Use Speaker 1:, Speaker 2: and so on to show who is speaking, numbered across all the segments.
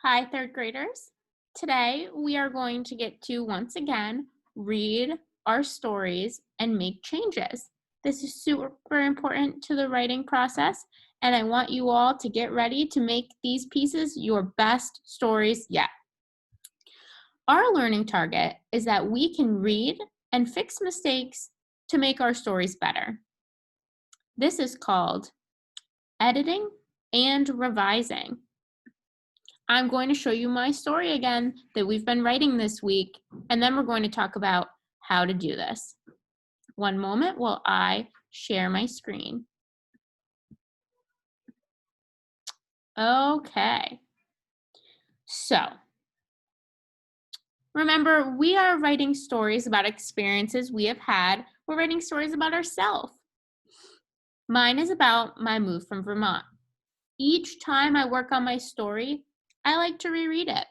Speaker 1: Hi, third graders. Today we are going to get to once again read our stories and make changes. This is super important to the writing process, and I want you all to get ready to make these pieces your best stories yet. Our learning target is that we can read and fix mistakes to make our stories better. This is called editing and revising. I'm going to show you my story again that we've been writing this week, and then we're going to talk about how to do this. One moment while I share my screen. Okay, so remember, we are writing stories about experiences we have had. We're writing stories about ourselves. Mine is about my move from Vermont. Each time I work on my story, I like to reread it.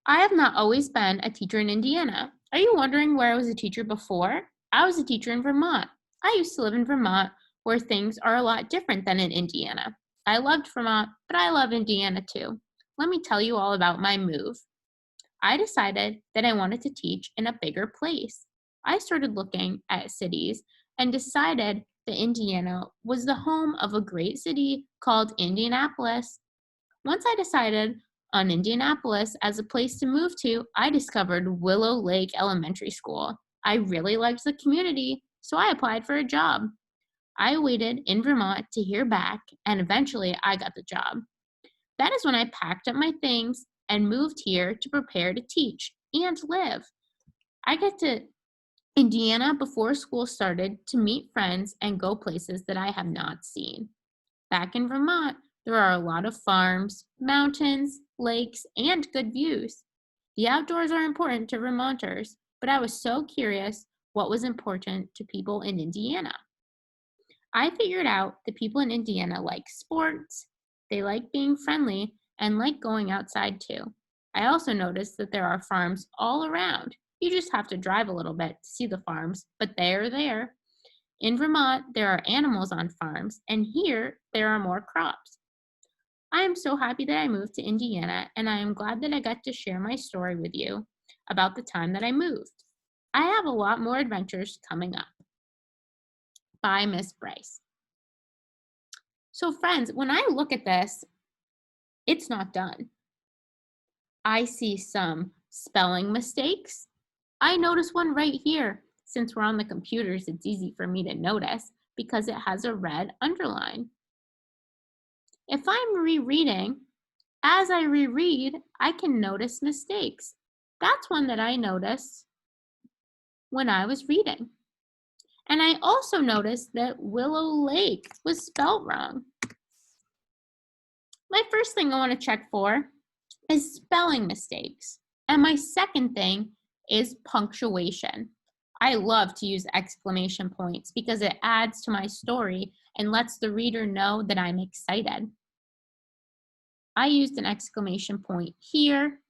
Speaker 1: I have not always been a teacher in Indiana. Are you wondering where I was a teacher before? I was a teacher in Vermont. I used to live in Vermont, where things are a lot different than in Indiana. I loved Vermont, but I love Indiana too. Let me tell you all about my move. I decided that I wanted to teach in a bigger place. I started looking at cities and decided that Indiana was the home of a great city called Indianapolis. Once I decided on Indianapolis as a place to move to, I discovered Willow Lake Elementary School. I really liked the community, so I applied for a job. I waited in Vermont to hear back, and eventually I got the job. That is when I packed up my things and moved here to prepare to teach and live. I got to Indiana before school started to meet friends and go places that I have not seen. Back in Vermont, there are a lot of farms, mountains, lakes, and good views. The outdoors are important to Vermonters, but I was so curious what was important to people in Indiana. I figured out that people in Indiana like sports, they like being friendly, and like going outside too. I also noticed that there are farms all around. You just have to drive a little bit to see the farms, but they are there. In Vermont, there are animals on farms, and here there are more crops. I am so happy that I moved to Indiana, and I am glad that I got to share my story with you about the time that I moved. I have a lot more adventures coming up. Bye, Miss Bryce. So, friends, when I look at this, it's not done. I see some spelling mistakes. I notice one right here. Since we're on the computers, it's easy for me to notice because it has a red underline. If I'm rereading, as I reread, I can notice mistakes. That's one that I noticed when I was reading. And I also noticed that Willow Lake was spelled wrong. My first thing I want to check for is spelling mistakes. And my second thing is punctuation. I love to use exclamation points because it adds to my story and lets the reader know that I'm excited. I used an exclamation point here,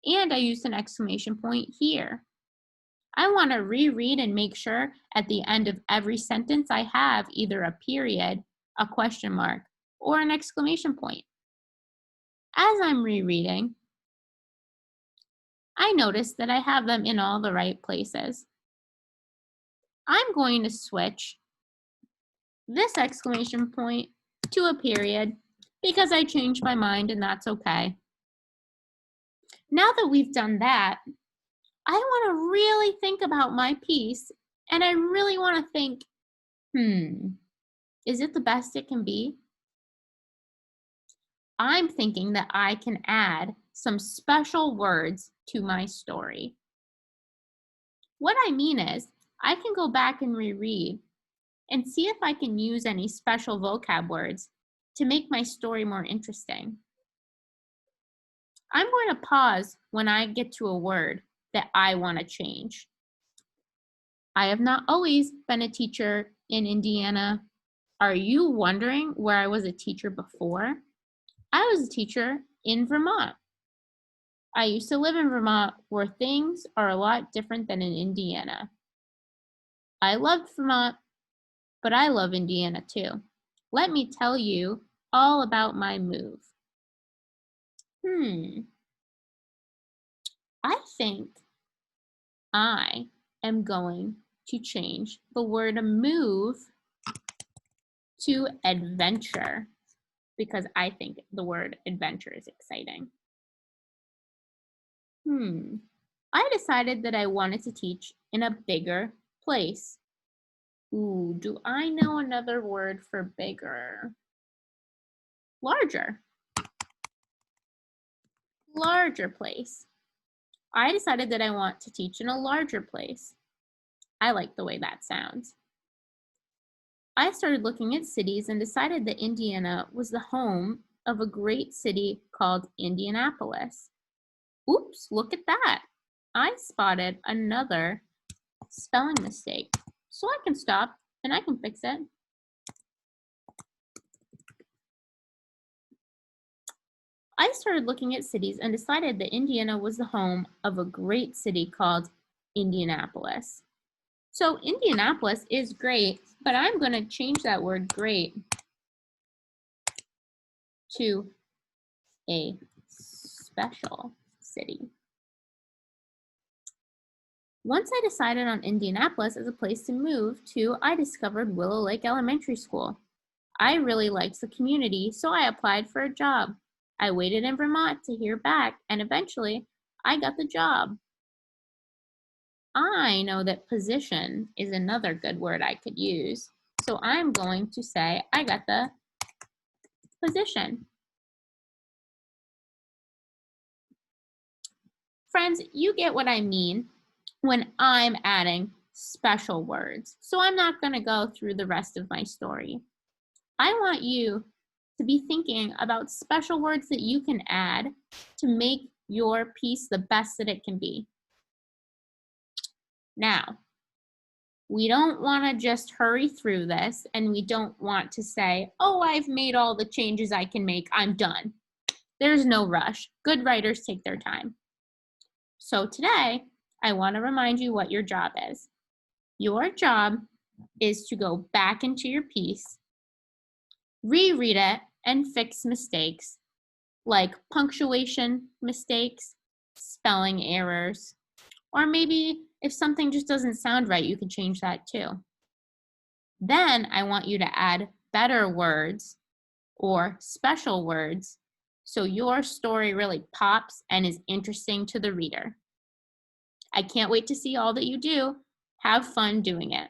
Speaker 1: and I used an exclamation point here. I want to reread and make sure at the end of every sentence I have either a period, a question mark, or an exclamation point. As I'm rereading, I notice that I have them in all the right places. I'm going to switch this exclamation point to a period because I changed my mind and that's okay. Now that we've done that, I want to really think about my piece and I really want to think, is it the best it can be? I'm thinking that I can add some special words to my story. What I mean is, I can go back and reread and see if I can use any special vocab words to make my story more interesting. I'm going to pause when I get to a word that I want to change. I have not always been a teacher in Indiana. Are you wondering where I was a teacher before? I was a teacher in Vermont. I used to live in Vermont where things are a lot different than in Indiana. I loved Vermont, but I love Indiana too. Let me tell you all about my move. Hmm. I think I am going to change the word move to adventure because I think the word adventure is exciting. I decided that I wanted to teach in a bigger place. Ooh, do I know another word for bigger? Larger. Larger place. I decided that I want to teach in a larger place. I like the way that sounds. I started looking at cities and decided that Indiana was the home of a great city called Indianapolis. Oops, look at that. I spotted another spelling mistake. So I can stop and I can fix it. I started looking at cities and decided that Indiana was the home of a great city called Indianapolis. So Indianapolis is great, but I'm going to change that word great to a special city. Once I decided on Indianapolis as a place to move to, I discovered Willow Lake Elementary School. I really liked the community, so I applied for a job. I waited in Vermont to hear back, and eventually I got the job. I know that position is another good word I could use, so I'm going to say I got the position. Friends, you get what I mean when I'm adding special words. So I'm not going to go through the rest of my story. I want you to be thinking about special words that you can add to make your piece the best that it can be. Now, we don't want to just hurry through this, and we don't want to say, oh, I've made all the changes I can make, I'm done. There's no rush. Good writers take their time. So today, I want to remind you what your job is. Your job is to go back into your piece, reread it, and fix mistakes like punctuation mistakes, spelling errors, or maybe if something just doesn't sound right, you can change that too. Then I want you to add better words or special words so your story really pops and is interesting to the reader. I can't wait to see all that you do. Have fun doing it.